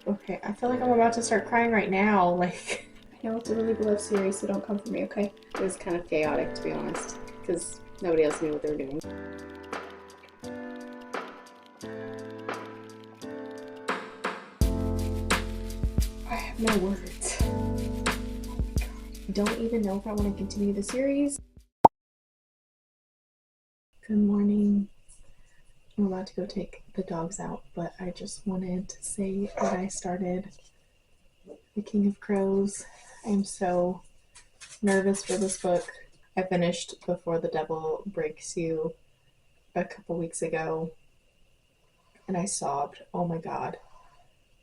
Okay, I feel like I'm about to start crying right now. Like, I know it's a really beloved series, so don't come for me, okay? It was kind of chaotic, to be honest, because nobody else knew what they were doing. I have no words. I don't even know if I want to continue the series. Good morning. I'm about to go take the dogs out, but I just wanted to say that I started The King of Crows. I'm so nervous for this book. I finished Before the Devil Breaks You a couple weeks ago, and I sobbed. Oh my god.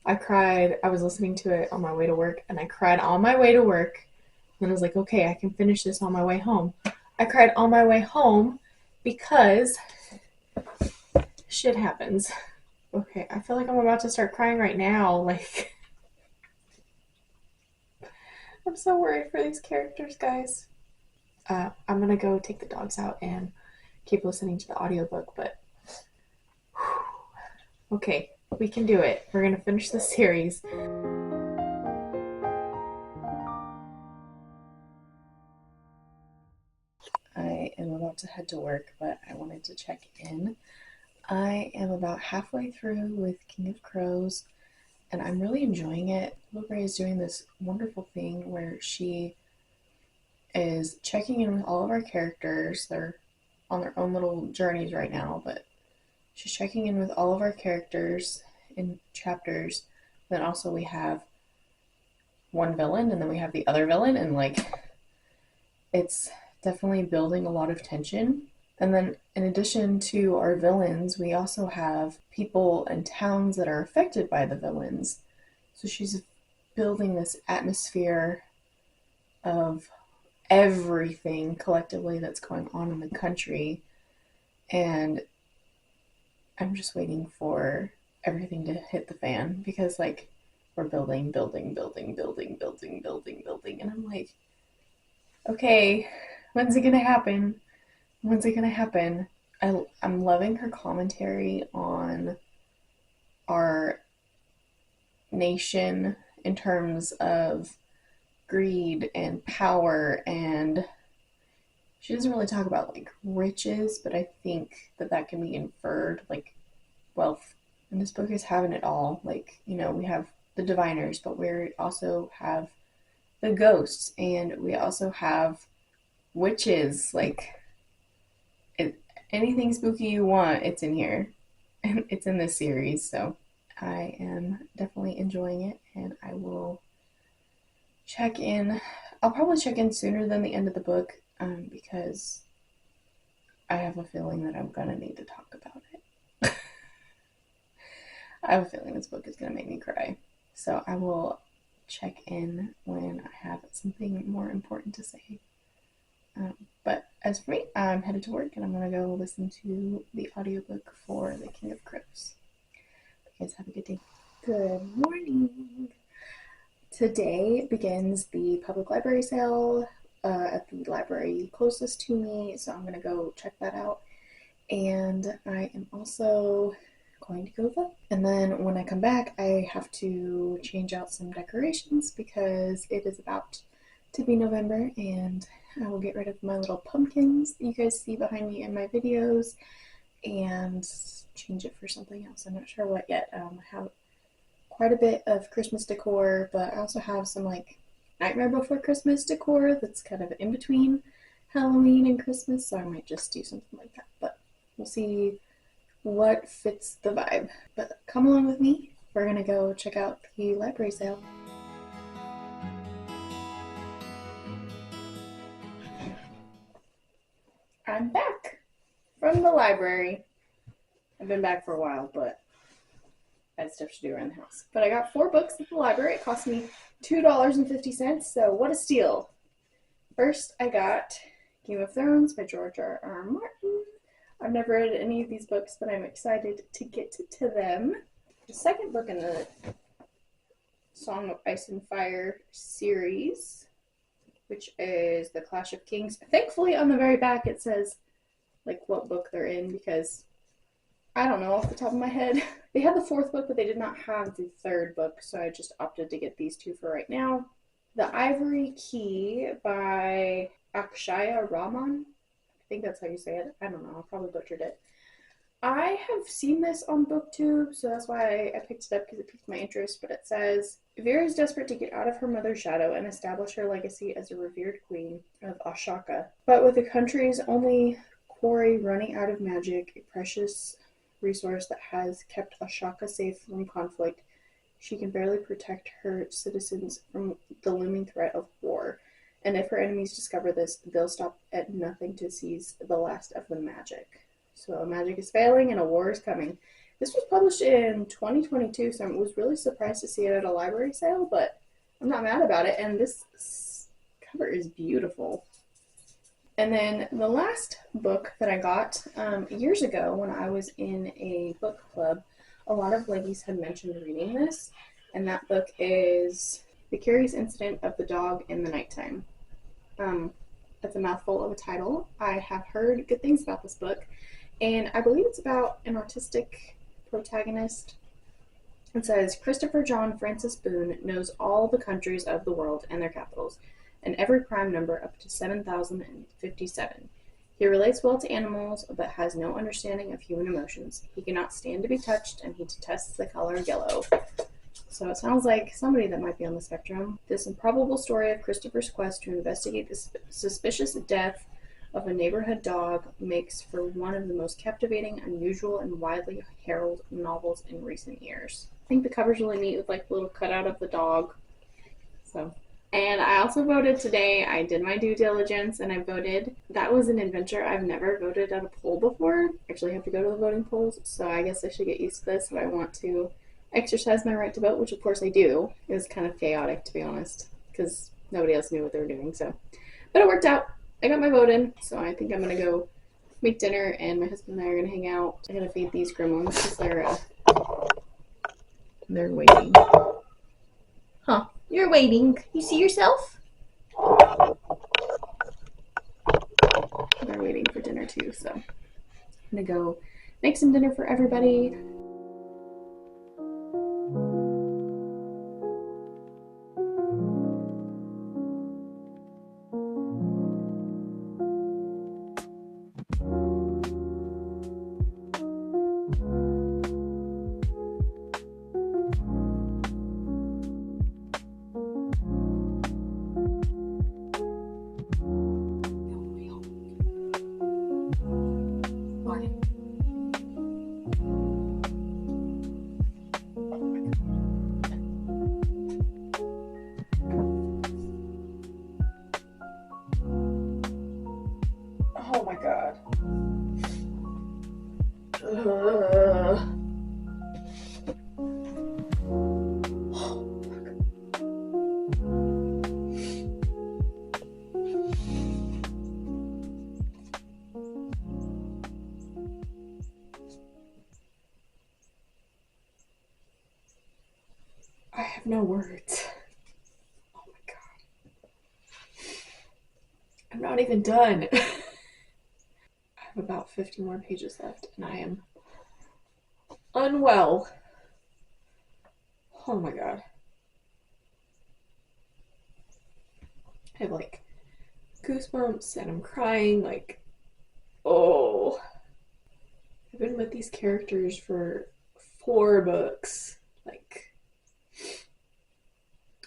I cried. I was listening to it on my way to work, and I cried on my way to work. And I was like, okay, I can finish this on my way home. I cried on my way home because shit happens. Okay, I feel like I'm about to start crying right now. Like, I'm so worried for these characters, guys. I'm gonna go take the dogs out and keep listening to the audiobook, but okay, we can do it. We're gonna finish this series. I am about to head to work, but I wanted to check in. I am about halfway through with King of Crows, and I'm really enjoying it. Bray is doing this wonderful thing where she is checking in with all of our characters. They're on their own little journeys right now, but she's checking in with all of our characters in chapters. Then also we have one villain, and then we have the other villain, and it's definitely building a lot of tension. And then, in addition to our villains, we also have people and towns that are affected by the villains. So she's building this atmosphere of everything collectively that's going on in the country. And I'm just waiting for everything to hit the fan because, we're building. And I'm like, okay, when's it gonna happen? When's it gonna happen? I'm loving her commentary on our nation in terms of greed and power, and she doesn't really talk about riches, but I think that that can be inferred, like wealth. And this book is having it all. We have the diviners, but we also have the ghosts, and we also have witches. It, anything spooky you want, it's in here. And it's in this series, so I am definitely enjoying it, and I will check in. I'll probably check in sooner than the end of the book because I have a feeling that I'm gonna need to talk about it. I have a feeling this book is gonna make me cry, so I will check in when I have something more important to say. But as for me, I'm headed to work and I'm going to go listen to the audiobook for The King of Crows. You guys have a good day. Good morning. Today begins the public library sale at the library closest to me, so I'm going to go check that out. And I am also going to go vote. And then when I come back, I have to change out some decorations because it is about to be November, and I will get rid of my little pumpkins that you guys see behind me in my videos and change it for something else. I'm not sure what yet. I have quite a bit of Christmas decor, but I also have some Nightmare Before Christmas decor that's kind of in between Halloween and Christmas, so I might just do something like that. But we'll see what fits the vibe. But come along with me. We're gonna go check out the library sale. I'm back from the library. I've been back for a while, but I had stuff to do around the house. But I got 4 books at the library. It cost me $2.50, so what a steal. First, I got Game of Thrones by George R.R. Martin. I've never read any of these books, but I'm excited to get to them. The second book in the Song of Ice and Fire series, which is The Clash of Kings. Thankfully, on the very back, it says what book they're in, because I don't know off the top of my head. They had the fourth book, but they did not have the third book, so I just opted to get these two for right now. The Ivory Key by Akshaya Raman. I think that's how you say it. I don't know. I probably butchered it. I have seen this on BookTube, so that's why I picked it up because it piqued my interest. But it says Vera is desperate to get out of her mother's shadow and establish her legacy as a revered queen of Ashaka. But with the country's only quarry running out of magic, a precious resource that has kept Ashaka safe from conflict, she can barely protect her citizens from the looming threat of war. And if her enemies discover this, they'll stop at nothing to seize the last of the magic. So magic is failing and a war is coming. This was published in 2022, so I was really surprised to see it at a library sale, but I'm not mad about it. And this cover is beautiful. And then the last book that I got years ago when I was in a book club, a lot of ladies had mentioned reading this, and that book is The Curious Incident of the Dog in the Nighttime. That's a mouthful of a title. I have heard good things about this book, and I believe it's about an autistic protagonist. It says, Christopher John Francis Boone knows all the countries of the world and their capitals, and every prime number up to 7,057. He relates well to animals, but has no understanding of human emotions. He cannot stand to be touched, and he detests the color yellow. So it sounds like somebody that might be on the spectrum. This improbable story of Christopher's quest to investigate the suspicious death of a neighborhood dog makes for one of the most captivating, unusual, and widely heralded novels in recent years. I think the cover's really neat with like a little cutout of the dog. So, and I also voted today. I did my due diligence and I voted. That was an adventure. I've never voted at a poll before. I actually have to go to the voting polls, so I guess I should get used to this if I want to exercise my right to vote, which of course I do. It was kind of chaotic, to be honest, because nobody else knew what they were doing. So, but it worked out. I got my vote in, so I think I'm gonna go make dinner, and my husband and I are gonna hang out. I gotta feed these gremlins because they're waiting. Huh? You're waiting. You see yourself? They're waiting for dinner too, so I'm gonna go make some dinner for everybody. Oh my god. I have no words. Oh my god. I'm not even done. I have about 50 more pages left and I am unwell. Oh my god. I have like goosebumps and I'm crying like, oh. I've been with these characters for 4 books. Like,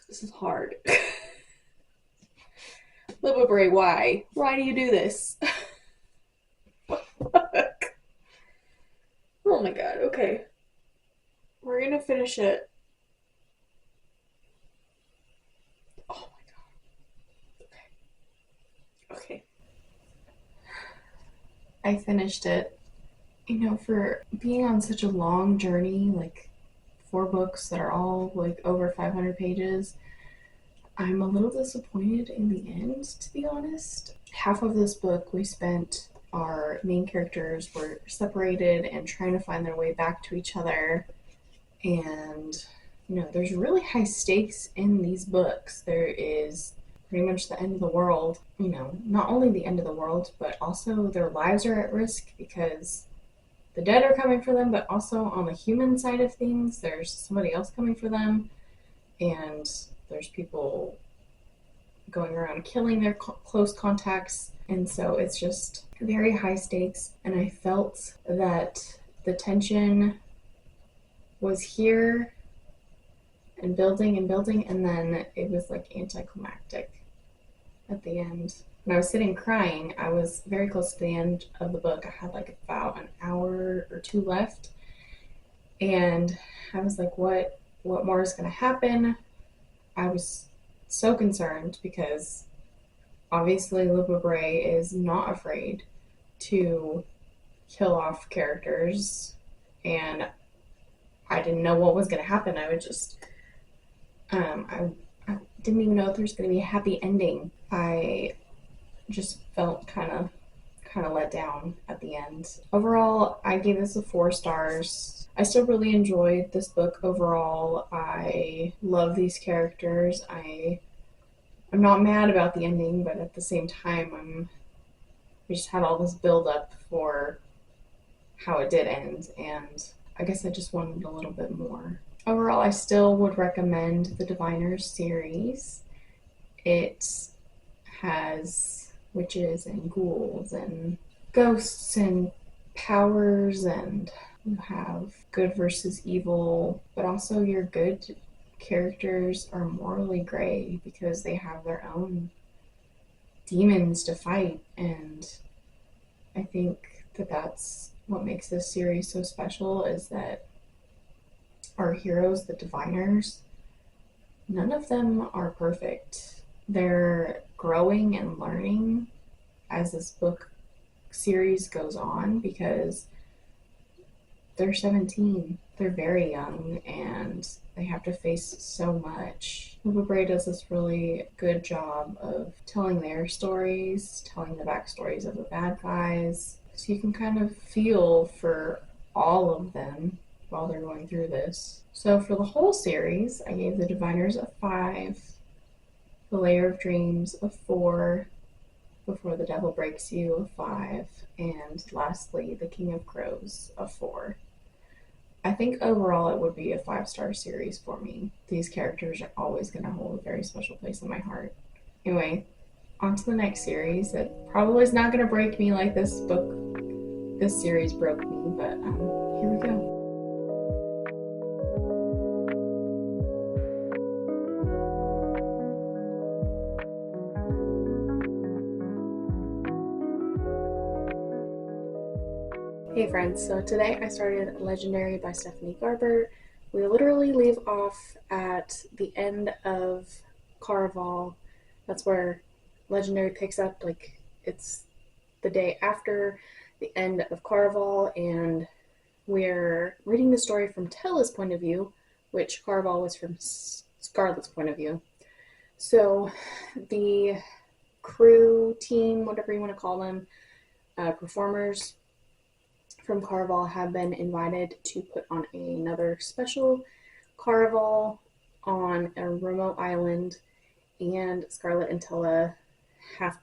this is hard. Libba, Bray, why? Why do you do this? Oh my god, okay. We're gonna finish it. Oh my god. Okay. Okay. I finished it. You know, for being on such a long journey, like 4 books that are all like over 500 pages, I'm a little disappointed in the end, to be honest. Half of this book we spent, our main characters were separated and trying to find their way back to each other. And, you know, there's really high stakes in these books. There is pretty much the end of the world. You know, not only the end of the world, but also their lives are at risk because the dead are coming for them, but also on the human side of things, there's somebody else coming for them, and there's people going around killing their close contacts. And so it's just very high stakes. And I felt that the tension was here and building, and then it was like anticlimactic at the end. When I was sitting crying, I was very close to the end of the book. I had like about an hour or two left, and I was like, what more is going to happen? I was so concerned because obviously Libba Bray is not afraid to kill off characters, and I didn't know what was going to happen. I would just, I didn't even know if there's going to be a happy ending. I just felt kind of let down at the end. Overall, I gave this a 4 stars. I still really enjoyed this book overall. I love these characters. I'm not mad about the ending, but at the same time, we just had all this build up for how it did end, and I guess I just wanted a little bit more. Overall, I still would recommend the Diviners series. It has witches and ghouls and ghosts and powers, and you have good versus evil, but also your good characters are morally gray because they have their own demons to fight. And I think that that's what makes this series so special, is that our heroes, the Diviners, none of them are perfect. They're growing and learning as this book series goes on because they're 17. They're very young and they have to face so much. Bray does this really good job of telling their stories, telling the backstories of the bad guys, so you can kind of feel for all of them while they're going through this. So for the whole series, I gave the Diviners a 5, the Layer of Dreams a 4, Before the Devil Breaks You a 5, and lastly, The King of Crows a 4. I think overall it would be a 5-star series for me. These characters are always going to hold a very special place in my heart. Anyway, on to the next series. It probably is not going to break me like this series broke me, but here we go. Hey friends, so today I started Legendary by Stephanie Garber. We literally leave off at the end of Caraval. That's where Legendary picks up, like it's the day after the end of Caraval, and we're reading the story from Tella's point of view, which Caraval was from Scarlet's point of view. So the crew, team, whatever you want to call them, performers from Caraval have been invited to put on another special Caraval on a remote island, and Scarlet and Tella have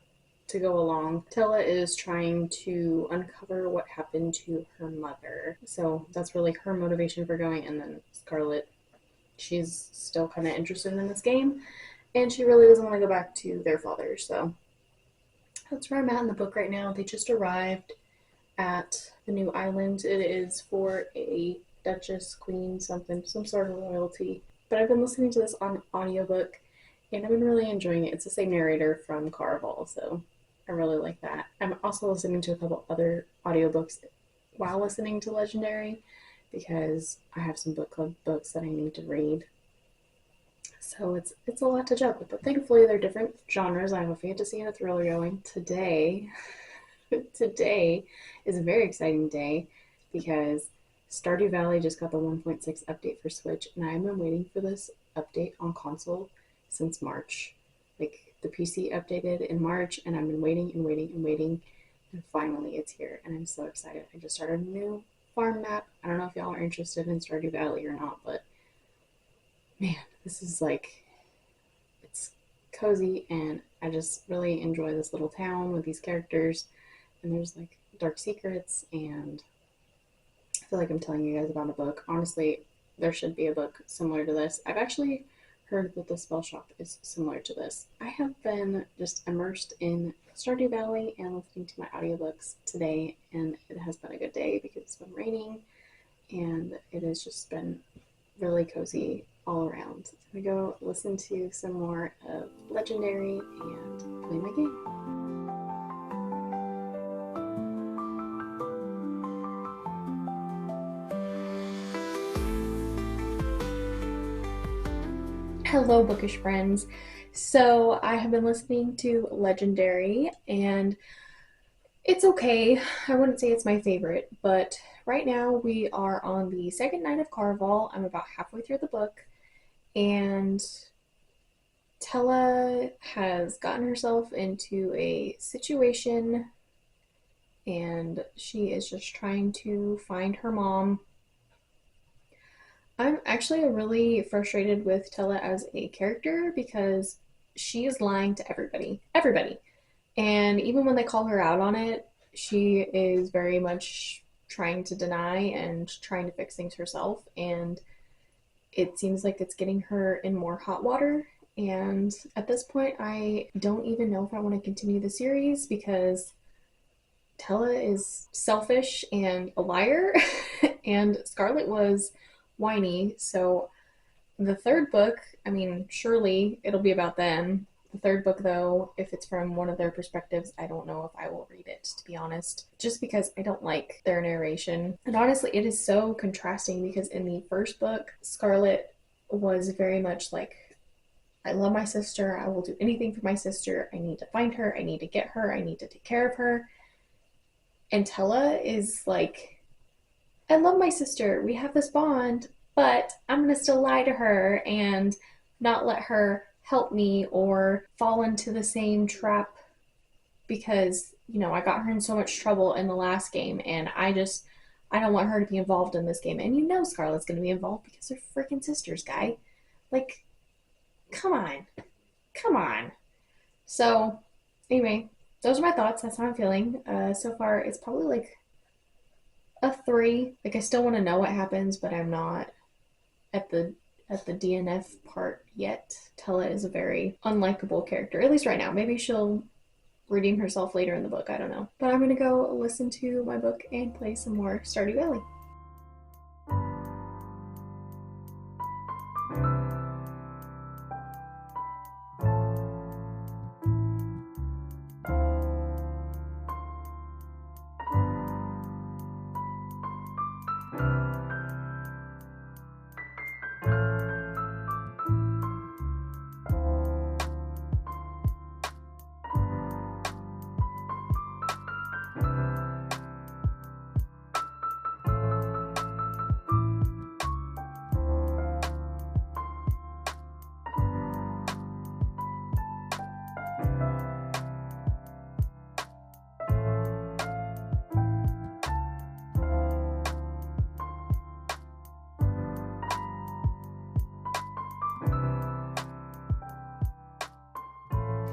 to go along. Tella is trying to uncover what happened to her mother, so that's really her motivation for going. And then Scarlet, she's still kind of interested in this game, and she really doesn't want to go back to their father. So that's where I'm at in the book right now. They just arrived at the new island. It is for a duchess, queen, some sort of royalty. But I've been listening to this on audiobook, and I've been really enjoying it. It's the same narrator from Caraval, so I really like that. I'm also listening to a couple other audiobooks while listening to Legendary, because I have some book club books that I need to read. So it's a lot to juggle, but thankfully they're different genres. I have a fantasy and a thriller going. Today is a very exciting day because Stardew Valley just got the 1.6 update for Switch, and I've been waiting for this update on console since March. Like, the PC updated in March, and I've been waiting, and finally it's here, and I'm so excited. I just started a new farm map. I don't know if y'all are interested in Stardew Valley or not, but man, this is like, it's cozy, and I just really enjoy this little town with these characters. And there's like dark secrets, and feel like I'm telling you guys about a book. Honestly, there should be a book similar to this. I've actually heard that the spell shop is similar to this. I have been just immersed in Stardew Valley and listening to my audiobooks today, and it has been a good day because it's been raining and it has just been really cozy all around. So I'm gonna go listen to some more of Legendary and play my game. Hello, bookish friends. So I have been listening to Legendary, and it's okay. I wouldn't say it's my favorite, but right now we are on the second night of Carnival. I'm about halfway through the book, and Tella has gotten herself into a situation, and she is just trying to find her mom. I'm actually really frustrated with Tella as a character because she is lying to everybody. Everybody. And even when they call her out on it, she is very much trying to deny and trying to fix things herself. And it seems like it's getting her in more hot water. And at this point, I don't even know if I want to continue the series because Tella is selfish and a liar, and Scarlet was whiny. So the third book, I mean, surely it'll be about them. The third book, though, if it's from one of their perspectives, I don't know if I will read it, to be honest, just because I don't like their narration. And honestly, it is so contrasting because in the first book, Scarlet was very much like, I love my sister. I will do anything for my sister. I need to find her. I need to get her. I need to take care of her. And Tella is like, I love my sister. We have this bond, but I'm going to still lie to her and not let her help me or fall into the same trap because, I got her in so much trouble in the last game and I don't want her to be involved in this game. And Scarlett's going to be involved because they're freaking sisters, guy. Like, come on. Come on. So, anyway, those are my thoughts. That's how I'm feeling. So far, it's probably like a 3. Like I still want to know what happens, but I'm not at the DNF part yet. Tella is a very unlikable character, at least right now. Maybe she'll redeem herself later in the book. I don't know. But I'm gonna go listen to my book and play some more Stardew Valley.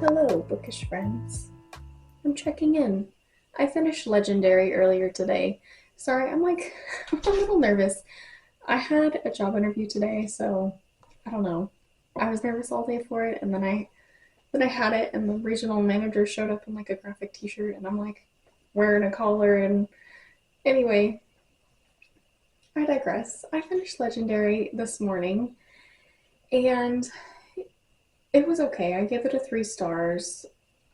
Hello, bookish friends. I'm checking in. I finished Legendary earlier today. Sorry, I'm like I'm a little nervous. I had a job interview today, so I don't know. I was nervous all day for it, and then I had it, and the regional manager showed up in like a graphic T-shirt, and I'm like wearing a collar. And anyway, I digress. I finished Legendary this morning, and it was okay. I gave it a 3 stars.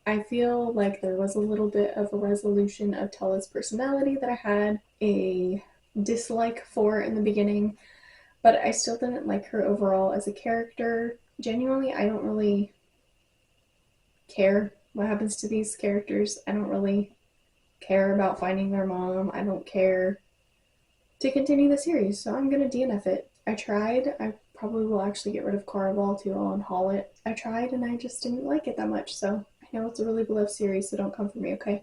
I feel like there was a little bit of a resolution of Tella's personality that I had a dislike for in the beginning, but I still didn't like her overall as a character. Genuinely, I don't really care what happens to these characters. I don't really care about finding their mom. I don't care to continue the series, so I'm gonna DNF it. I tried. I probably will actually get rid of Caraval too. I'll unhaul it. I tried and I just didn't like it that much, so I know it's a really beloved series, so don't come for me, okay?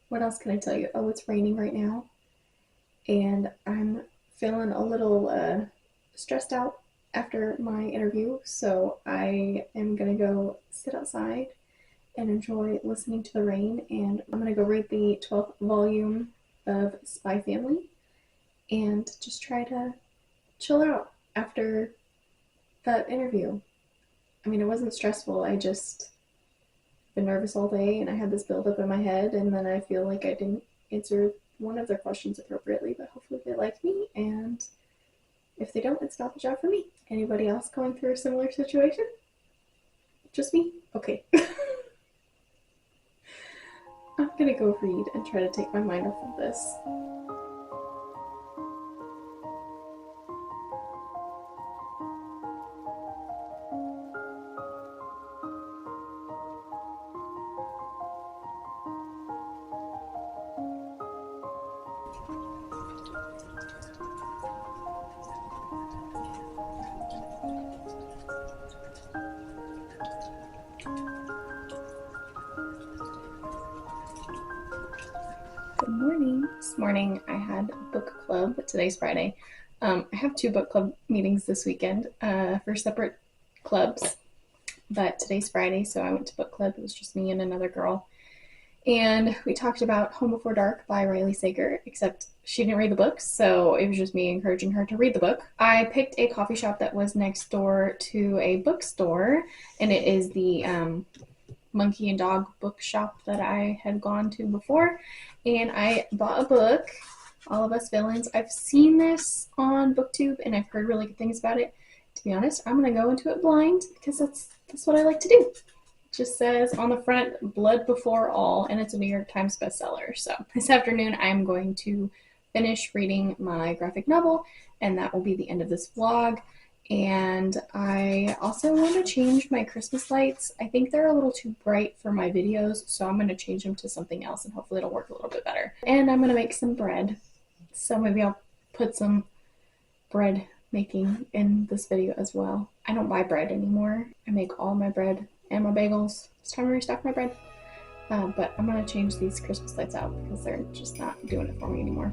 What else can I tell you? Oh, it's raining right now, and I'm feeling a little stressed out after my interview, so I am gonna go sit outside and enjoy listening to the rain, and I'm gonna go read the 12th volume of Spy Family and just try to chill out after that interview. I mean, it wasn't stressful. I just been nervous all day and I had this buildup in my head, and then I feel like I didn't answer one of their questions appropriately, but hopefully they like me, and if they don't, it's not the job for me. Anybody else going through a similar situation? Just me? Okay. I'm gonna go read and try to take my mind off of this. Good morning. This morning I had book club. Today's Friday. I have 2 book club meetings this weekend for separate clubs, but today's Friday, so I went to book club. It was just me and another girl, and we talked about Home Before Dark by Riley Sager, except she didn't read the book, so it was just me encouraging her to read the book. I picked a coffee shop that was next door to a bookstore, and it is the Monkey and Dog bookshop that I had gone to before, and I bought a book, All of Us Villains. I've seen this on BookTube and I've heard really good things about it. To be honest, I'm gonna go into it blind because that's what I like to do. It just says on the front, Blood Before All, and it's a New York Times bestseller. So this afternoon I'm going to finish reading my graphic novel, and that will be the end of this vlog. And I also want to change my Christmas lights. I think they're a little too bright for my videos, so I'm going to change them to something else and hopefully it'll work a little bit better. And I'm going to make some bread, so maybe I'll put some bread making in this video as well. I don't buy bread anymore. I make all my bread and my bagels. It's time to restock my bread. But I'm going to change these Christmas lights out because they're just not doing it for me anymore.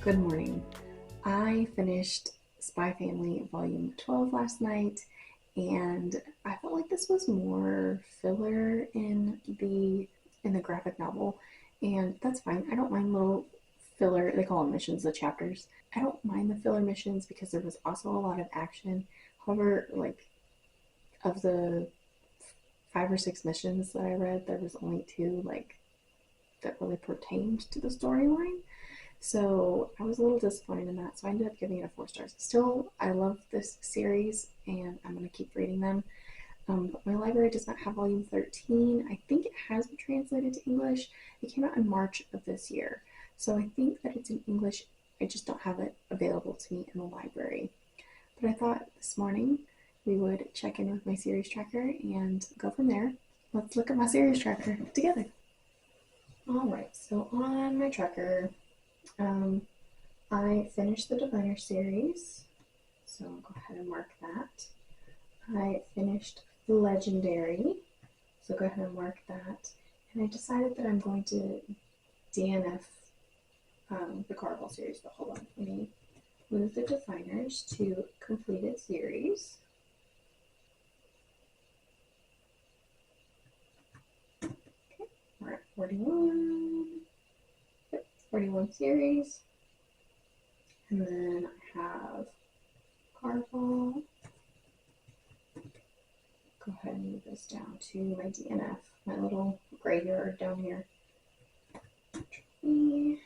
Good morning. I finished Spy Family Volume 12 last night, and I felt like this was more filler in the graphic novel, and that's fine. I don't mind little filler, they call them missions, the chapters. I don't mind the filler missions because there was also a lot of action. However, like, of the 5 or 6 missions that I read, there was only 2 like that really pertained to the storyline. So I was a little disappointed in that, so I ended up giving it a 4 stars. Still, I love this series, and I'm going to keep reading them. But my library does not have volume 13. I think it has been translated to English. It came out in March of this year, so I think that it's in English. I just don't have it available to me in the library. But I thought this morning we would check in with my series tracker and go from there. Let's look at my series tracker together. Alright, so on my tracker, I finished the Diviner series, so I'll go ahead and mark that. I finished Legendary, so go ahead and mark that. And I decided that I'm going to DNF the Garber series, but hold on, let me move the Diviners to completed series. Okay, we're at 41. 41 series, and then I have Garber. Go ahead and move this down to my DNF, my little graveyard down here. And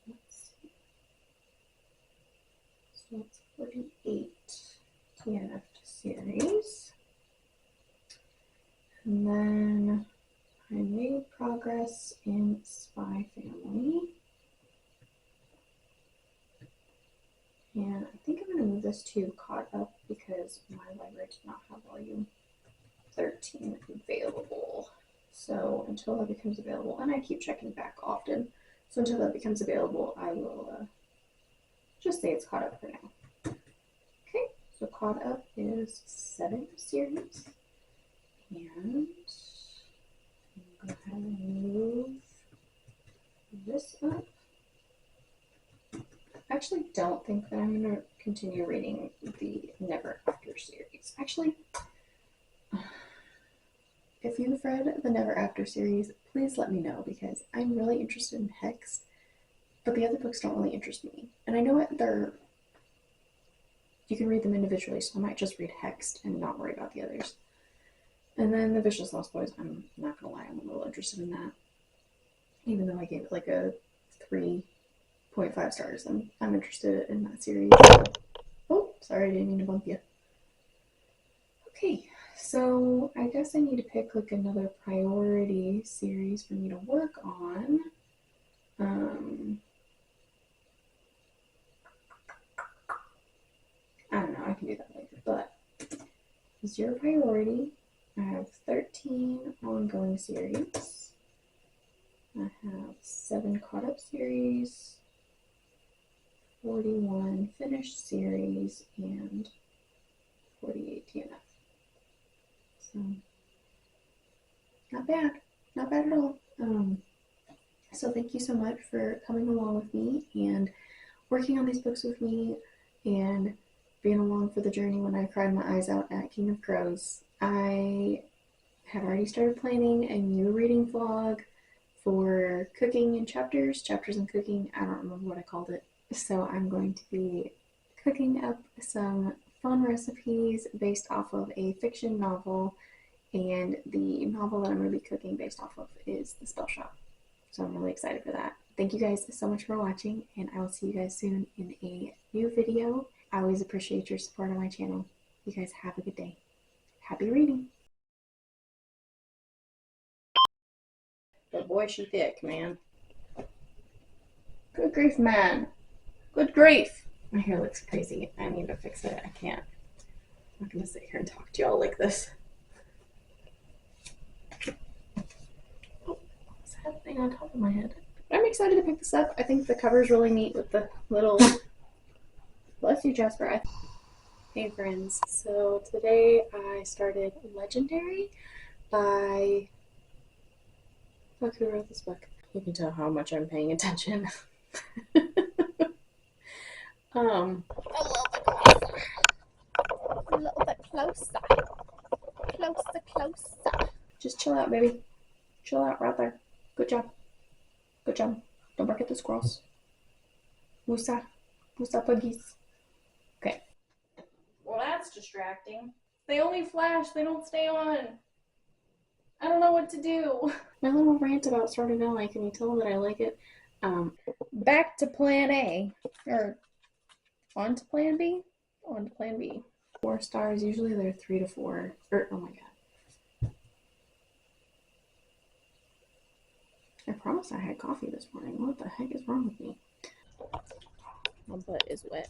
let's see. So it's 48 TNF series. And then I made progress in Spy Family. And I think I'm going to move this to Caught Up because my library does not have volume 13 available. So until that becomes available, and I keep checking back often, so until that becomes available, I will just say it's Caught Up for now. Okay, so Caught Up is 7 series. And I'm going to go ahead and move this up. I actually don't think that I'm going to continue reading the Never After series. Actually, if you've read the Never After series, please let me know because I'm really interested in Hex, but the other books don't really interest me. And I know you can read them individually, so I might just read Hexed and not worry about the others. And then the Vicious Lost Boys, I'm not going to lie, I'm a little interested in that. Even though I gave it like a 3.5 stars, I'm interested in that series. Oh, sorry, I didn't mean to bump you. Okay, so I guess I need to pick like another priority series for me to work on. I don't know, I can do that later, but zero priority. I have 13 ongoing series. I have 7 caught up series, 41 finished series, and 48 TNF. So, not bad. Not bad at all. So thank you so much for coming along with me and working on these books with me and being along for the journey when I cried my eyes out at King of Crows. I have already started planning a new reading vlog for cooking and chapters and cooking. I don't remember what I called it. So I'm going to be cooking up some fun recipes based off of a fiction novel, and the novel that I'm going to be cooking based off of is The Spell Shop. So I'm really excited for that. Thank you guys so much for watching, and I will see you guys soon in a new video. I always appreciate your support on my channel. You guys have a good day. Happy reading! But boy, she thick, man. Good grief, man. Good grief. My hair looks crazy. I need to fix it. I can't. I'm not going to sit here and talk to y'all like this. Oh, what's happening on top of my head? I'm excited to pick this up. I think the cover's really neat with the little... Bless you, Jasper. Hey, friends. So today I started Legendary by... Look who wrote this book. You can tell how much I'm paying attention. A little bit closer. Closer. Just chill out, baby. Chill out right there. Good job. Good job. Don't bark at the squirrels. Musa. Musa puggies. Okay. Well, that's distracting. They only flash. They don't stay on. I don't know what to do. My little rant about Stardew Valley, can you tell that I like it? Back to plan A. Or on to plan B? On to plan B. 4 stars. Usually they're 3 to 4. Oh my god. I promised I had coffee this morning. What the heck is wrong with me? My butt is wet.